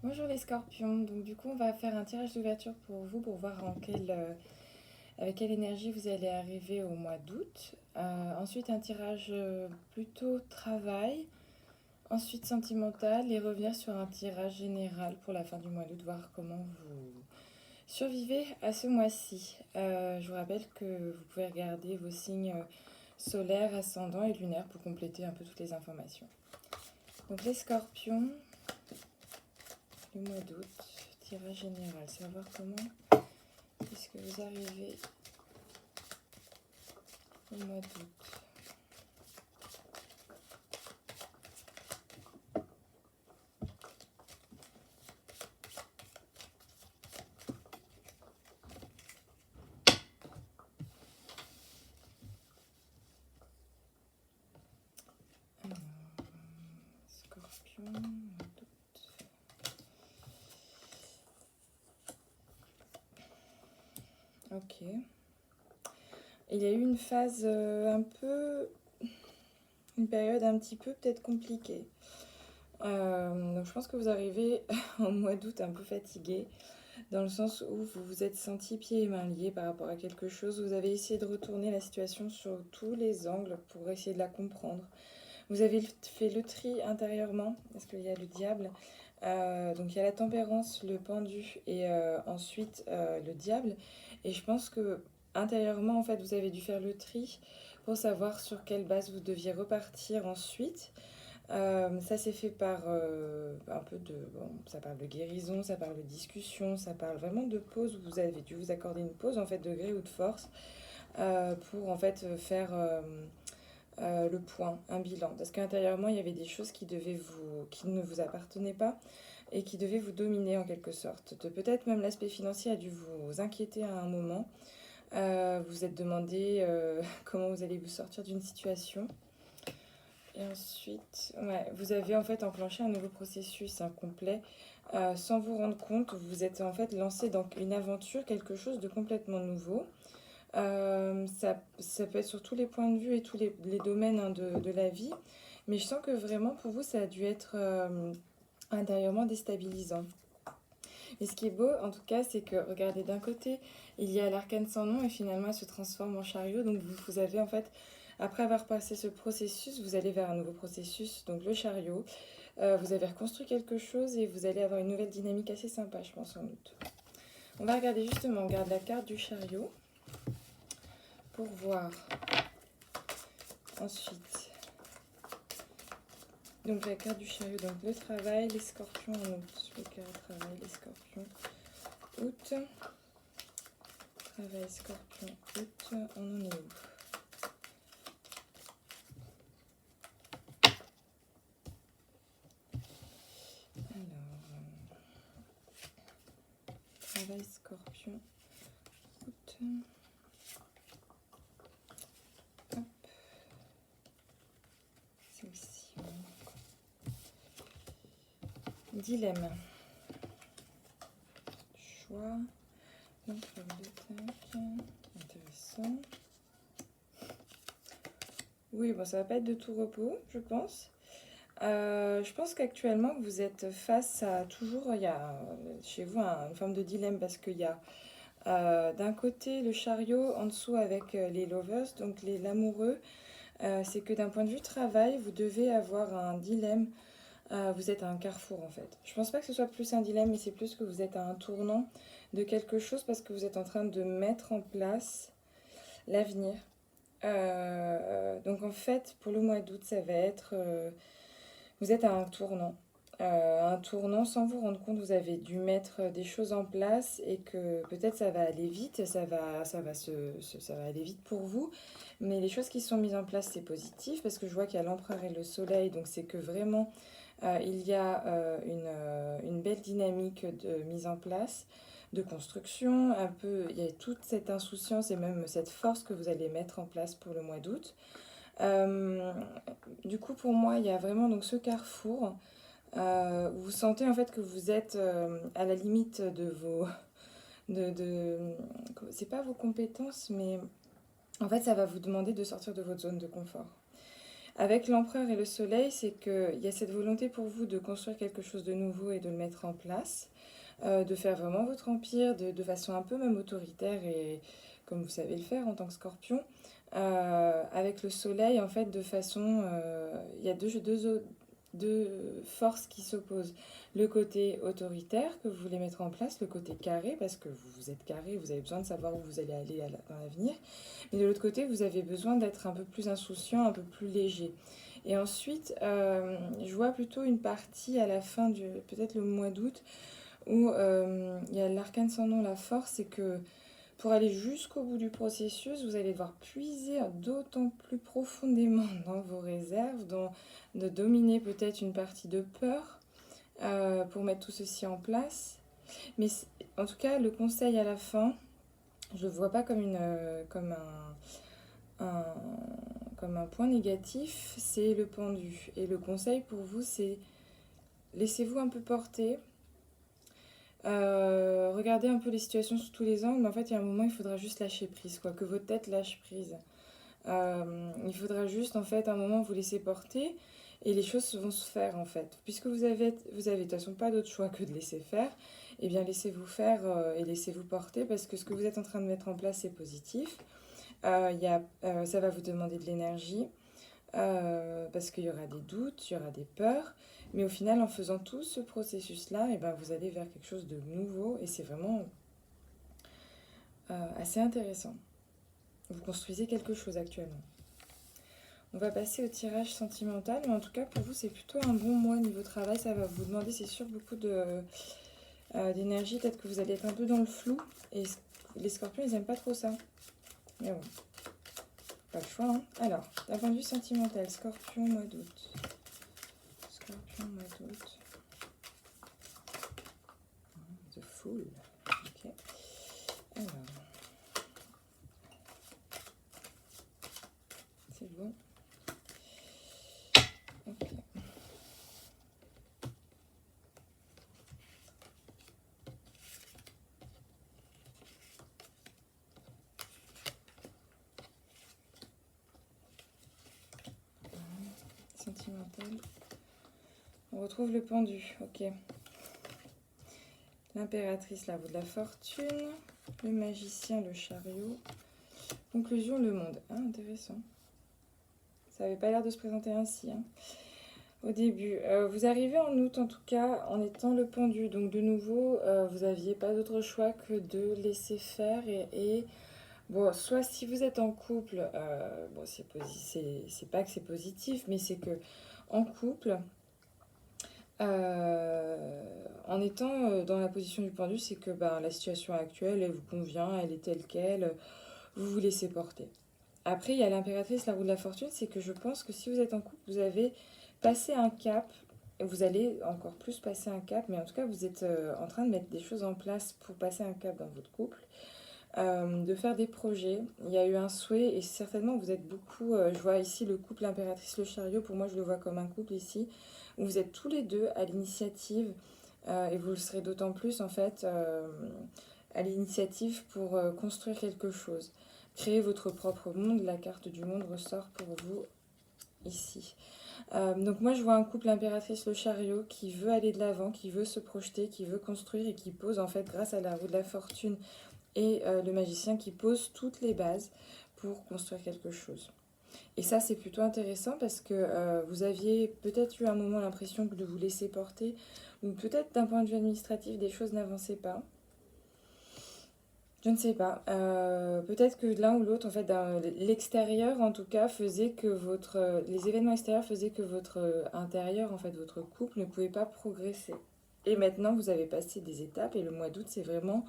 Bonjour les scorpions, donc du coup on va faire un tirage d'ouverture pour vous pour voir avec quelle énergie vous allez arriver au mois d'août. Ensuite un tirage plutôt travail, ensuite sentimental et revenir sur un tirage général pour la fin du mois d'août, voir comment vous survivez à ce mois-ci. Je vous rappelle que vous pouvez regarder vos signes solaires, ascendants et lunaires pour compléter un peu toutes les informations. Donc les scorpions, le mois d'août, tirage général, savoir comment est-ce que vous arrivez au mois d'août. Alors, Scorpion, mois d'août. Ok. Il y a eu une phase une période un petit peu peut-être compliquée. Donc je pense que vous arrivez au mois d'août un peu fatigué, dans le sens où vous vous êtes senti pieds et mains liés par rapport à quelque chose. Vous avez essayé de retourner la situation sur tous les angles pour essayer de la comprendre. Vous avez fait le tri intérieurement, parce qu'il y a le diable. Donc il y a la tempérance, le pendu et ensuite le diable. Et je pense que intérieurement, en fait, vous avez dû faire le tri pour savoir sur quelle base vous deviez repartir ensuite. Ça s'est fait par un peu de... Bon, ça parle de guérison, ça parle de discussion, ça parle vraiment de pause. Vous avez dû vous accorder une pause, en fait, de gré ou de force, pour, en fait, faire le point, un bilan. Parce qu'intérieurement, il y avait des choses qui ne vous appartenaient pas et qui devaient vous dominer en quelque sorte. Peut-être même l'aspect financier a dû vous inquiéter à un moment. Vous vous êtes demandé comment vous allez vous sortir d'une situation. Et ensuite, ouais, vous avez en fait enclenché un nouveau processus complet. Sans vous rendre compte, vous vous êtes en fait lancé dans une aventure, quelque chose de complètement nouveau. Ça peut être sur tous les points de vue et tous les domaines de la vie. Mais je sens que vraiment pour vous, ça a dû être intérieurement déstabilisant. Et ce qui est beau, en tout cas, c'est que, regardez, d'un côté, il y a l'arcane sans nom et finalement, elle se transforme en chariot. Donc, vous avez en fait, après avoir passé ce processus, vous allez vers un nouveau processus, donc le chariot. Vous avez reconstruit quelque chose et vous allez avoir une nouvelle dynamique assez sympa, je pense, en août. On va regarder justement, on regarde la carte du chariot pour voir ensuite. Donc, la carte du chariot, donc le travail, les scorpions en août. Le cœur, travail, les scorpions, août. Travail, scorpion, août, on en est où? Alors, travail, scorpion, août. Hop. C'est ici. Dilemme. Choix. Donc, de tac. Intéressant. Oui, bon, ça va pas être de tout repos, je pense. Je pense qu'actuellement, vous êtes face à toujours, il y a chez vous une forme de dilemme parce qu'il y a d'un côté le chariot, en dessous avec les lovers, donc l'amoureux. C'est que d'un point de vue travail, vous devez avoir un dilemme. Vous êtes à un carrefour en fait. Je pense pas que ce soit plus un dilemme, mais c'est plus que vous êtes à un tournant de quelque chose parce que vous êtes en train de mettre en place l'avenir. Donc en fait, pour le mois d'août, ça va être... vous êtes à un tournant sans vous rendre compte, vous avez dû mettre des choses en place et que peut-être ça va aller vite, ça va aller vite pour vous. Mais les choses qui sont mises en place, c'est positif parce que je vois qu'il y a l'empereur et le soleil, donc c'est que vraiment il y a une belle dynamique de mise en place, de construction, un peu, il y a toute cette insouciance et même cette force que vous allez mettre en place pour le mois d'août. Euh, du coup, pour moi, il y a vraiment donc ce carrefour où vous sentez en fait que vous êtes à la limite de vos... De, c'est pas vos compétences, mais en fait, ça va vous demander de sortir de votre zone de confort. Avec l'empereur et le soleil, c'est qu'il y a cette volonté pour vous de construire quelque chose de nouveau et de le mettre en place, de faire vraiment votre empire de façon un peu même autoritaire et comme vous savez le faire en tant que scorpion. Avec le soleil, en fait, de façon... il y a deux forces qui s'opposent. Le côté autoritaire que vous voulez mettre en place, le côté carré, parce que vous êtes carré, vous avez besoin de savoir où vous allez aller dans l'avenir. Mais de l'autre côté, vous avez besoin d'être un peu plus insouciant, un peu plus léger. Et ensuite, je vois plutôt une partie à la fin du, peut-être le mois d'août, où il y a l'arcane sans nom, la force, c'est que pour aller jusqu'au bout du processus, vous allez devoir puiser d'autant plus profondément dans vos réserves, de dominer peut-être une partie de peur pour mettre tout ceci en place. Mais en tout cas, le conseil à la fin, je ne le vois pas comme, un, comme un point négatif, c'est le pendu. Et le conseil pour vous, c'est laissez-vous un peu porter. Regardez un peu les situations sous tous les angles, mais en fait, il y a un moment, il faudra juste lâcher prise, quoi, que votre tête lâche prise. Il faudra juste, en fait, un moment, vous laisser porter et les choses vont se faire, en fait. Puisque vous avez de toute façon pas d'autre choix que de laisser faire, eh bien, laissez-vous faire et laissez-vous porter parce que ce que vous êtes en train de mettre en place, c'est positif. Ça va vous demander de l'énergie parce qu'il y aura des doutes, il y aura des peurs. Mais au final, en faisant tout ce processus-là, eh ben, vous allez vers quelque chose de nouveau et c'est vraiment assez intéressant. Vous construisez quelque chose actuellement. On va passer au tirage sentimental, mais en tout cas pour vous c'est plutôt un bon mois niveau travail. Ça va vous demander c'est sûr beaucoup d'énergie. Peut-être que vous allez être un peu dans le flou et les scorpions ils n'aiment pas trop ça. Mais bon, pas le choix. Hein. Alors, d'un point de vue sentimental, scorpion mois d'août. Scorpion mois d'août. The Fool. Ok. Alors. C'est bon. Ok. Sentimental. On retrouve le pendu. Ok. L'impératrice, la roue de la fortune. Le magicien, le chariot. Conclusion, le monde. Ah, intéressant. Ça n'avait pas l'air de se présenter ainsi. Hein. Au début, vous arrivez en août en tout cas en étant le pendu. Donc de nouveau, vous n'aviez pas d'autre choix que de laisser faire. Bon, soit si vous êtes en couple, bon, c'est pas que c'est positif, mais c'est que en couple, en étant dans la position du pendu, c'est que ben, la situation actuelle, elle vous convient, elle est telle qu'elle, vous vous laissez porter. Après, il y a l'impératrice, la roue de la fortune, c'est que je pense que si vous êtes en couple, vous avez passé un cap, et vous allez encore plus passer un cap, mais en tout cas, vous êtes en train de mettre des choses en place pour passer un cap dans votre couple, de faire des projets. Il y a eu un souhait, et certainement, vous êtes beaucoup, je vois ici le couple impératrice, le chariot, pour moi, je le vois comme un couple ici, où vous êtes tous les deux à l'initiative, et vous le serez d'autant plus, en fait, à l'initiative pour construire quelque chose. Créer votre propre monde, la carte du monde ressort pour vous ici. Donc moi je vois un couple impératrice le chariot qui veut aller de l'avant, qui veut se projeter, qui veut construire et qui pose en fait grâce à la roue de la fortune et le magicien qui pose toutes les bases pour construire quelque chose. Et ça c'est plutôt intéressant parce que vous aviez peut-être eu un moment l'impression de vous laisser porter ou peut-être d'un point de vue administratif des choses n'avançaient pas. Je ne sais pas. Peut-être que l'un ou l'autre, en fait, l'extérieur, en tout cas, faisait que les événements extérieurs faisaient que votre intérieur, en fait, votre couple ne pouvait pas progresser. Et maintenant, vous avez passé des étapes et le mois d'août, c'est vraiment,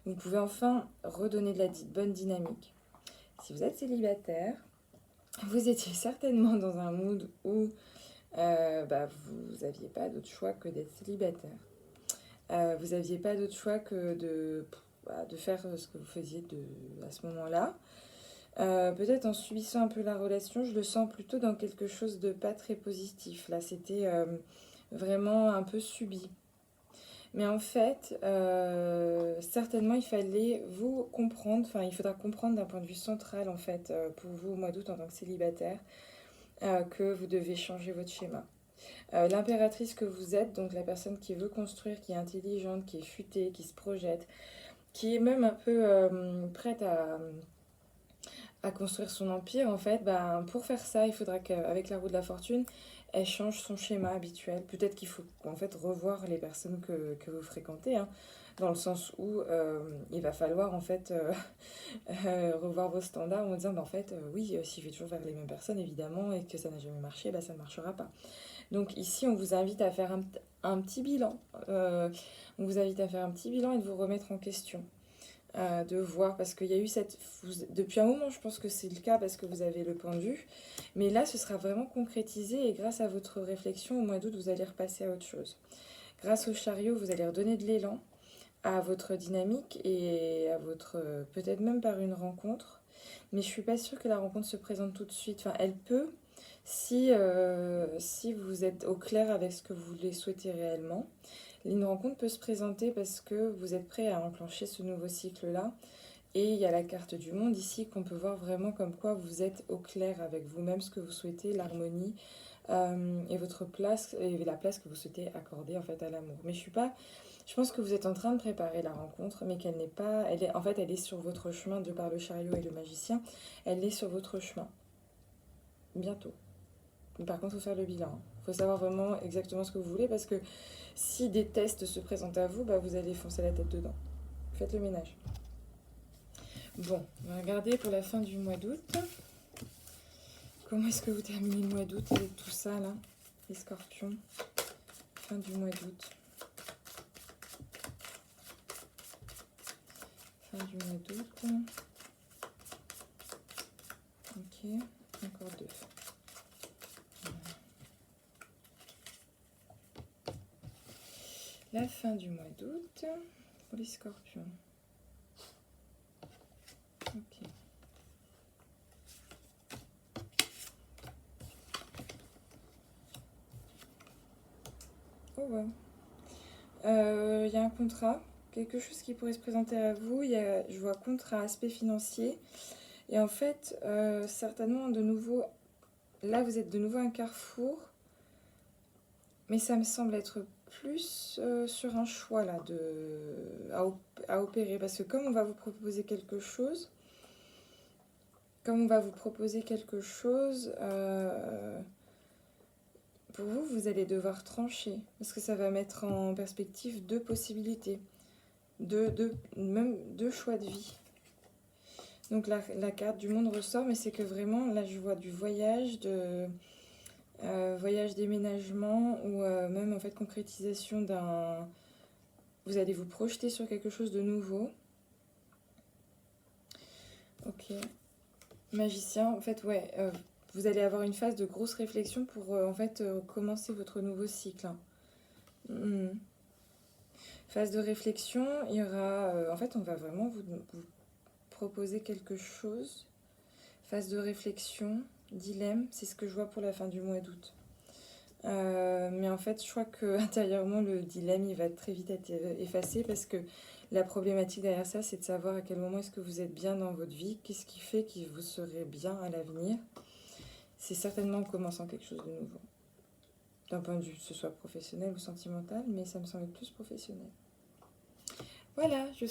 vous pouvez enfin redonner de la bonne dynamique. Si vous êtes célibataire, vous étiez certainement dans un mood où vous n'aviez pas d'autre choix que d'être célibataire. Vous n'aviez pas d'autre choix que de faire ce que vous faisiez à ce moment-là. Peut-être en subissant un peu la relation, je le sens plutôt dans quelque chose de pas très positif. Là, c'était vraiment un peu subi. Mais en fait, certainement, il fallait vous comprendre, enfin, il faudra comprendre d'un point de vue central, en fait, pour vous au mois d'août en tant que célibataire, que vous devez changer votre schéma. L'impératrice que vous êtes, donc la personne qui veut construire, qui est intelligente, qui est futée, qui se projette, qui est même un peu prête à construire son empire, en fait, ben, pour faire ça, il faudra qu'avec la roue de la fortune, elle change son schéma habituel. Peut-être qu'il faut en fait revoir les personnes que vous fréquentez, hein, dans le sens où il va falloir en fait revoir vos standards en disant, ben, en fait, oui, si je vais toujours vers les mêmes personnes, évidemment, et que ça n'a jamais marché, ben, ça ne marchera pas. Donc ici, on vous invite à faire un petit bilan. On vous invite à faire un petit bilan et de vous remettre en question. De voir, parce qu'il y a eu depuis un moment, je pense que c'est le cas parce que vous avez le pendu, mais là, ce sera vraiment concrétisé et grâce à votre réflexion, au mois d'août, vous allez repasser à autre chose. Grâce au chariot, vous allez redonner de l'élan à votre dynamique et à votre, peut-être même par une rencontre, mais je suis pas sûre que la rencontre se présente tout de suite. Enfin, elle peut, si vous êtes au clair avec ce que vous voulez souhaiter réellement. Une rencontre peut se présenter parce que vous êtes prêt à enclencher ce nouveau cycle-là. Et il y a la carte du monde ici qu'on peut voir vraiment comme quoi vous êtes au clair avec vous-même, ce que vous souhaitez, l'harmonie et votre place et la place que vous souhaitez accorder en fait à l'amour. Mais je pense que vous êtes en train de préparer la rencontre, mais qu'elle n'est pas, en fait, elle est sur votre chemin de par le chariot et le magicien. Elle est sur votre chemin bientôt. Par contre, il faut faire le bilan. Il faut savoir vraiment exactement ce que vous voulez parce que si des tests se présentent à vous, bah, vous allez foncer la tête dedans. Faites le ménage. Bon, on va regarder pour la fin du mois d'août. Comment est-ce que vous terminez le mois d'août avec tout ça là, les scorpions? Fin du mois d'août. Fin du mois d'août. Ok, encore deux. La fin du mois d'août pour les scorpions. Ok. Oh wow. Il y a un contrat, quelque chose qui pourrait se présenter à vous. Je vois contrat, aspect financier. Et en fait, certainement de nouveau, là vous êtes de nouveau à un carrefour. Mais ça me semble être plus sur un choix là à opérer. Parce que comme on va vous proposer quelque chose, pour vous, vous allez devoir trancher. Parce que ça va mettre en perspective deux possibilités. Même deux choix de vie. Donc la carte du monde ressort, mais c'est que vraiment, là je vois du voyage, voyage déménagement ou même en fait concrétisation d'un... Vous allez vous projeter sur quelque chose de nouveau. Ok. Magicien, en fait, ouais. Vous allez avoir une phase de grosse réflexion pour en fait commencer votre nouveau cycle. Phase de réflexion, il y aura... en fait, on va vraiment vous proposer quelque chose. Phase de réflexion, dilemme, c'est ce que je vois pour la fin du mois d'août. Mais en fait, je crois que intérieurement, le dilemme, il va très vite être effacé parce que la problématique derrière ça, c'est de savoir à quel moment est-ce que vous êtes bien dans votre vie, qu'est-ce qui fait que vous serez bien à l'avenir. C'est certainement en commençant quelque chose de nouveau. D'un point de vue, que ce soit professionnel ou sentimental, mais ça me semble plus professionnel. Voilà, je